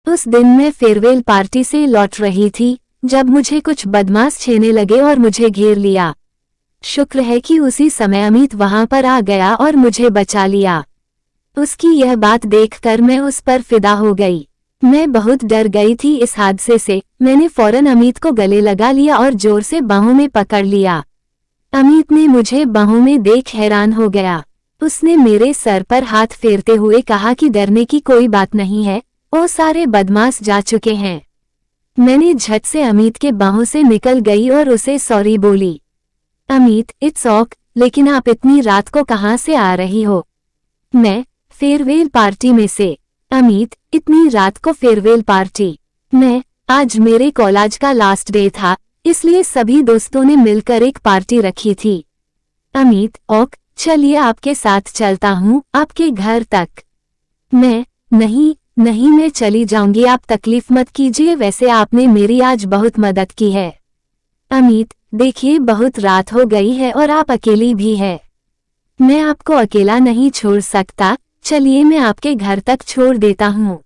उस दिन मैं फेयरवेल पार्टी से लौट रही थी जब मुझे कुछ बदमाश छेड़ने लगे और मुझे घेर लिया। शुक्र है कि उसी समय अमित वहां पर आ गया और मुझे बचा लिया। उसकी यह बात देखकर मैं उस पर फिदा हो गई। मैं बहुत डर गई थी इस हादसे से। मैंने फौरन अमित को गले लगा लिया और जोर से बाहों में पकड़ लिया। अमित ने मुझे बाहों में देख हैरान हो गया। उसने मेरे सर पर हाथ फेरते हुए कहा कि डरने की कोई बात नहीं है, वो सारे बदमाश जा चुके हैं। मैंने झट से अमित के बाहों से निकल गई और उसे सॉरी बोली। अमित, इट्स ऑक, लेकिन आप इतनी रात को कहाँ से आ रही हो? मैं, फेयरवेल पार्टी में से। अमित, इतनी रात को फेयरवेल पार्टी? मैं, आज मेरे कॉलेज का लास्ट डे था, इसलिए सभी दोस्तों ने मिलकर एक पार्टी रखी थी। अमित, ओक, चलिए आपके साथ चलता हूँ आपके घर तक। मैं, नहीं नहीं, मैं चली जाऊंगी, आप तकलीफ मत कीजिए, वैसे आपने मेरी आज बहुत मदद की है। अमित, देखिए बहुत रात हो गई है और आप अकेली भी है। मैं आपको अकेला नहीं छोड़ सकता, चलिए मैं आपके घर तक छोड़ देता हूँ।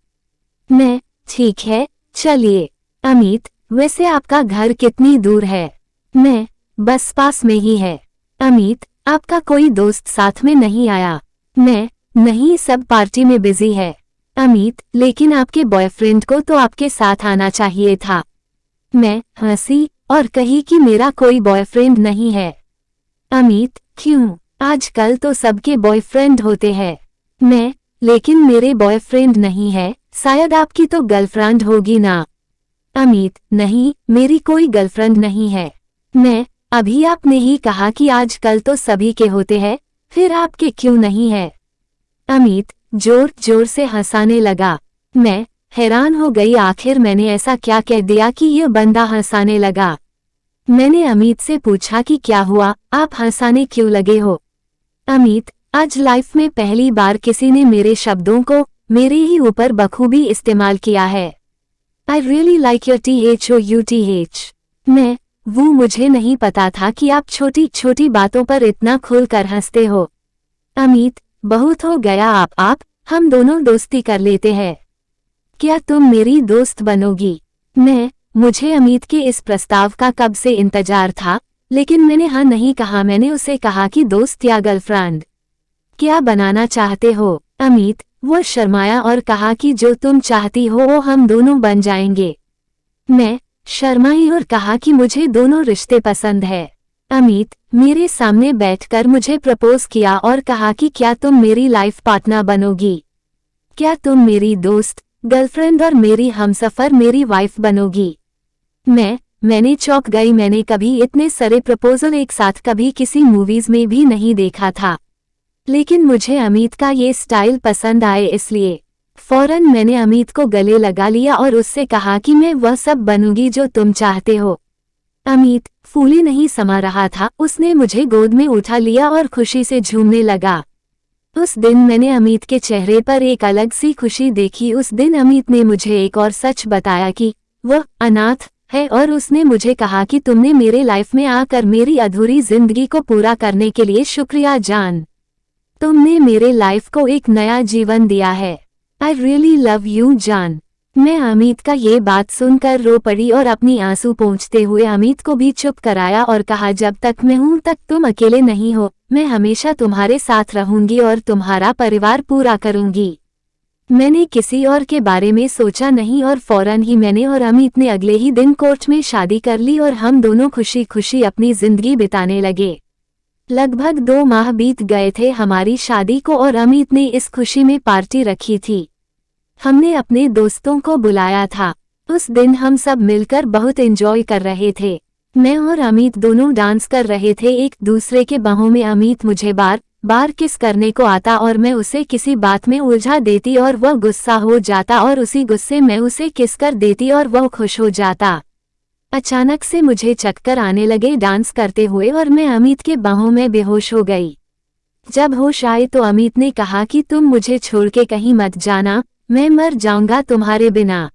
मैं, ठीक है, चलिए। अमित, वैसे आपका घर कितनी दूर है? मैं, बस पास में ही है। अमित, आपका कोई दोस्त साथ में नहीं आया? मैं, नहीं, सब पार्टी में बिजी है। अमित, लेकिन आपके बॉयफ्रेंड को तो आपके साथ आना चाहिए था। मैं हंसी और कही कि मेरा कोई बॉयफ्रेंड नहीं है। अमित, क्यों? आजकल तो सबके बॉयफ्रेंड होते हैं। मैं, लेकिन मेरे बॉयफ्रेंड नहीं है, शायद आपकी तो गर्लफ्रेंड होगी ना? अमित, नहीं, मेरी कोई गर्लफ्रेंड नहीं है। मैं, अभी आपने ही कहा कि आजकल तो सभी के होते हैं, फिर आपके क्यों नहीं है? अमित जोर जोर से हंसाने लगा। मैं हैरान हो गई, आखिर मैंने ऐसा क्या कह दिया कि यह बंदा हंसाने लगा। मैंने अमित से पूछा कि क्या हुआ, आप हंसाने क्यों लगे हो? अमित, आज लाइफ में पहली बार किसी ने मेरे शब्दों को मेरे ही ऊपर बखूबी इस्तेमाल किया है। I really like your THOUTH। मैं, वो मुझे नहीं पता था कि आप छोटी छोटी बातों पर इतना खुलकर हंसते हो। अमित, बहुत हो गया आप हम दोनों दोस्ती कर लेते हैं। क्या तुम मेरी दोस्त बनोगी? मैं, मुझे अमित के इस प्रस्ताव का कब से इंतजार था, लेकिन मैंने हाँ नहीं कहा। मैंने उसे कहा कि दोस्त या गर्लफ्रेंड क्या बनाना चाहते हो? अमित, वो शर्माया और कहा कि जो तुम चाहती हो वो हम दोनों बन जाएंगे। मैं शर्माई और कहा कि मुझे दोनों रिश्ते पसंद है। अमित मेरे सामने बैठकर मुझे प्रपोज किया और कहा कि क्या तुम मेरी लाइफ पार्टनर बनोगी? क्या तुम मेरी दोस्त, गर्लफ्रेंड और मेरी हमसफर, मेरी वाइफ बनोगी? मैंने चौंक गई। मैंने कभी इतने सारे प्रपोजल एक साथ कभी किसी मूवीज में भी नहीं देखा था, लेकिन मुझे अमित का ये स्टाइल पसंद आए, इसलिए फौरन मैंने अमित को गले लगा लिया और उससे कहा कि मैं वह सब बनूंगी जो तुम चाहते हो। अमित फूले नहीं समा रहा था, उसने मुझे गोद में उठा लिया और खुशी से झूमने लगा। उस दिन मैंने अमित के चेहरे पर एक अलग सी खुशी देखी। उस दिन अमित ने मुझे एक और सच बताया कि वह अनाथ है और उसने मुझे कहा कि तुमने मेरे लाइफ में आकर मेरी अधूरी जिंदगी को पूरा करने के लिए शुक्रिया जान। तुमने मेरे लाइफ को एक नया जीवन दिया है। आई रियली लव यू जान। मैं अमित का ये बात सुनकर रो पड़ी और अपनी आंसू पोंछते हुए अमित को भी चुप कराया और कहा, जब तक मैं हूं तक तुम अकेले नहीं हो, मैं हमेशा तुम्हारे साथ रहूंगी और तुम्हारा परिवार पूरा करूंगी। मैंने किसी और के बारे में सोचा नहीं और फौरन ही मैंने और अमित ने अगले ही दिन कोर्ट में शादी कर ली और हम दोनों खुशी खुशी अपनी जिंदगी बिताने लगे। लगभग 2 माह बीत गए थे हमारी शादी को और अमित ने इस खुशी में पार्टी रखी थी। हमने अपने दोस्तों को बुलाया था। उस दिन हम सब मिलकर बहुत एंजॉय कर रहे थे। मैं और अमित दोनों डांस कर रहे थे एक दूसरे के बाहों में। अमित मुझे बार बार किस करने को आता और मैं उसे किसी बात में उलझा देती और वह गुस्सा हो जाता और उसी गुस्से में उसे किस कर देती और वह खुश हो जाता। अचानक से मुझे चक्कर आने लगे डांस करते हुए और मैं अमित के बाहों में बेहोश हो गई। जब होश आए तो अमित ने कहा कि तुम मुझे छोड़ के कहीं मत जाना, मैं मर जाऊंगा तुम्हारे बिना।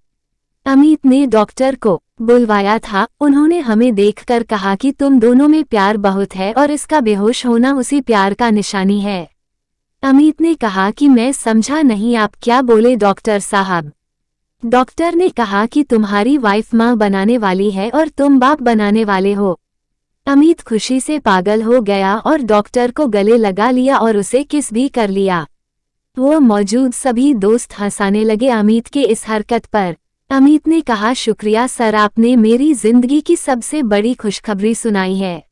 अमित ने डॉक्टर को बुलवाया था। उन्होंने हमें देखकर कहा कि तुम दोनों में प्यार बहुत है और इसका बेहोश होना उसी प्यार का निशानी है। अमित ने कहा कि मैं समझा नहीं, आप क्या बोले डॉक्टर साहब? डॉक्टर ने कहा कि तुम्हारी वाइफ माँ बनाने वाली है और तुम बाप बनाने वाले हो। अमित खुशी से पागल हो गया और डॉक्टर को गले लगा लिया और उसे किस भी कर लिया। वो मौजूद सभी दोस्त हंसाने लगे अमित के इस हरकत पर। अमित ने कहा, शुक्रिया सर, आपने मेरी जिंदगी की सबसे बड़ी खुशखबरी सुनाई है।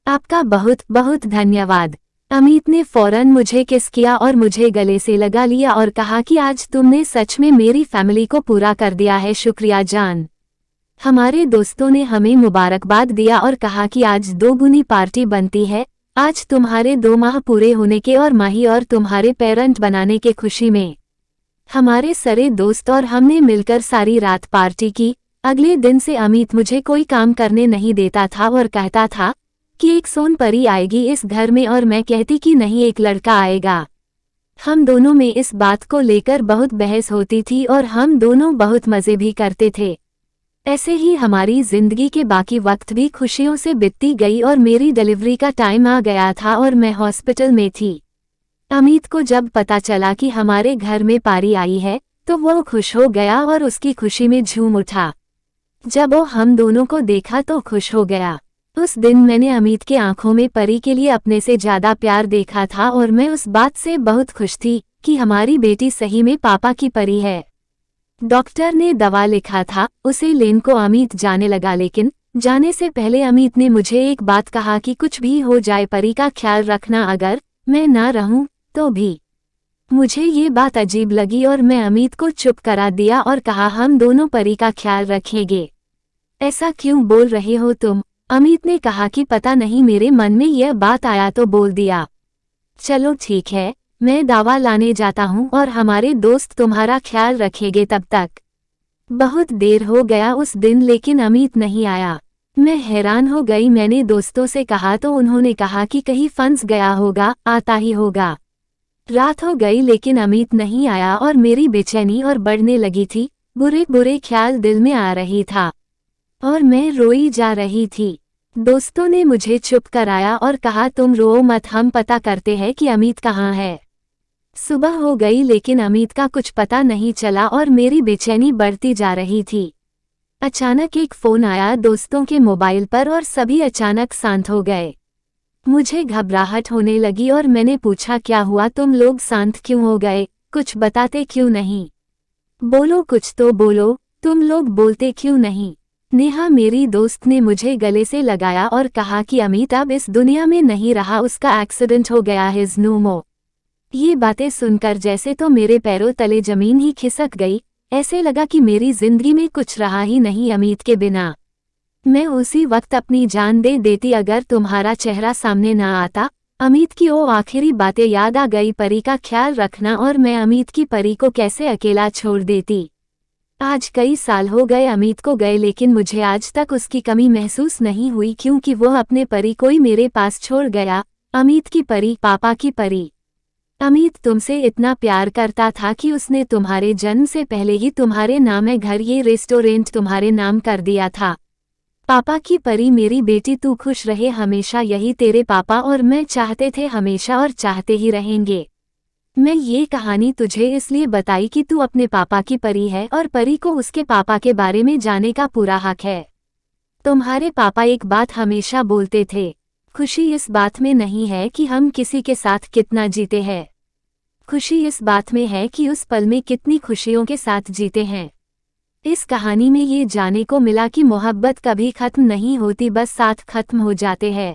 आपका बहुत बहुत धन्यवाद। अमित ने फौरन मुझे किस किया और मुझे गले से लगा लिया और कहा कि आज तुमने सच में मेरी फैमिली को पूरा कर दिया है, शुक्रिया जान। हमारे दोस्तों ने हमें मुबारकबाद दिया और कहा कि आज दोगुनी पार्टी बनती है, आज तुम्हारे 2 माह पूरे होने के और माही और तुम्हारे पेरेंट बनाने के खुशी में। हमारे सारे दोस्त और हमने मिलकर सारी रात पार्टी की। अगले दिन से अमित मुझे कोई काम करने नहीं देता था और कहता था कि एक सोन परी आएगी इस घर में, और मैं कहती कि नहीं, एक लड़का आएगा। हम दोनों में इस बात को लेकर बहुत बहस होती थी और हम दोनों बहुत मजे भी करते थे। ऐसे ही हमारी जिंदगी के बाकी वक्त भी खुशियों से बीतती गई और मेरी डिलीवरी का टाइम आ गया था और मैं हॉस्पिटल में थी। अमित को जब पता चला कि हमारे घर में पारी आई है तो वो खुश हो गया और उसकी खुशी में झूम उठा। जब वो हम दोनों को देखा तो खुश हो गया। उस दिन मैंने अमित के आंखों में परी के लिए अपने से ज्यादा प्यार देखा था और मैं उस बात से बहुत खुश थी कि हमारी बेटी सही में पापा की परी है। डॉक्टर ने दवा लिखा था, उसे लेने को अमित जाने लगा, लेकिन जाने से पहले अमित ने मुझे एक बात कहा कि कुछ भी हो जाए परी का ख्याल रखना, अगर मैं ना रहूं तो भी। मुझे ये बात अजीब लगी और मैं अमित को चुप करा दिया और कहा, हम दोनों परी का ख्याल रखेंगे। ऐसा क्यों बोल रहे हो तुम? अमित ने कहा कि पता नहीं, मेरे मन में यह बात आया तो बोल दिया। चलो ठीक है, मैं दवा लाने जाता हूँ और हमारे दोस्त तुम्हारा ख्याल रखेंगे तब तक। बहुत देर हो गया उस दिन, लेकिन अमित नहीं आया। मैं हैरान हो गई। मैंने दोस्तों से कहा तो उन्होंने कहा कि कहीं फंस गया होगा, आता ही होगा। रात हो गई लेकिन अमित नहीं आया और मेरी बेचैनी और बढ़ने लगी थी। बुरे बुरे ख्याल दिल में आ रही था और मैं रोई जा रही थी। दोस्तों ने मुझे चुप कराया और कहा, तुम रो मत, हम पता करते हैं कि अमित कहाँ है। सुबह हो गई लेकिन अमित का कुछ पता नहीं चला और मेरी बेचैनी बढ़ती जा रही थी। अचानक एक फोन आया दोस्तों के मोबाइल पर और सभी अचानक शांत हो गए। मुझे घबराहट होने लगी और मैंने पूछा, क्या हुआ, तुम लोग शांत क्यों हो गए, कुछ बताते क्यों नहीं? बोलो, कुछ तो बोलो, तुम लोग बोलते क्यों नहीं? नेहा मेरी दोस्त ने मुझे गले से लगाया और कहा कि अमित अब इस दुनिया में नहीं रहा, उसका एक्सीडेंट हो गया है, नो मोर। ये बातें सुनकर जैसे तो मेरे पैरों तले जमीन ही खिसक गई। ऐसे लगा कि मेरी जिंदगी में कुछ रहा ही नहीं अमित के बिना। मैं उसी वक्त अपनी जान दे देती अगर तुम्हारा चेहरा सामने ना आता। अमित की वो आखिरी बातें याद आ गई, परी का ख्याल रखना, और मैं अमित की परी को कैसे अकेला छोड़ देती। आज कई साल हो गए अमित को गए, लेकिन मुझे आज तक उसकी कमी महसूस नहीं हुई क्योंकि वो अपने परी को ही मेरे पास छोड़ गया। अमित की परी, पापा की परी। अमित तुमसे इतना प्यार करता था कि उसने तुम्हारे जन्म से पहले ही तुम्हारे नाम है घर, ये रेस्टोरेंट तुम्हारे नाम कर दिया था। पापा की परी मेरी बेटी, तू खुश रहे हमेशा, यही तेरे पापा और मैं चाहते थे हमेशा और चाहते ही रहेंगे। मैं ये कहानी तुझे इसलिए बताई कि तू अपने पापा की परी है और परी को उसके पापा के बारे में जानने का पूरा हक है। तुम्हारे पापा एक बात हमेशा बोलते थे, खुशी इस बात में नहीं है कि हम किसी के साथ कितना जीते हैं, खुशी इस बात में है कि उस पल में कितनी खुशियों के साथ जीते हैं। इस कहानी में ये जानने को मिला कि मोहब्बत कभी खत्म नहीं होती, बस साथ खत्म हो जाते हैं।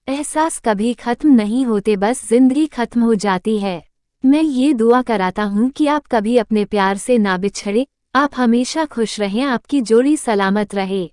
एहसास कभी खत्म नहीं होते, बस जिंदगी खत्म हो जाती है। मैं ये दुआ कराता हूँ कि आप कभी अपने प्यार से ना बिछड़े, आप हमेशा खुश रहें, आपकी जोड़ी सलामत रहे।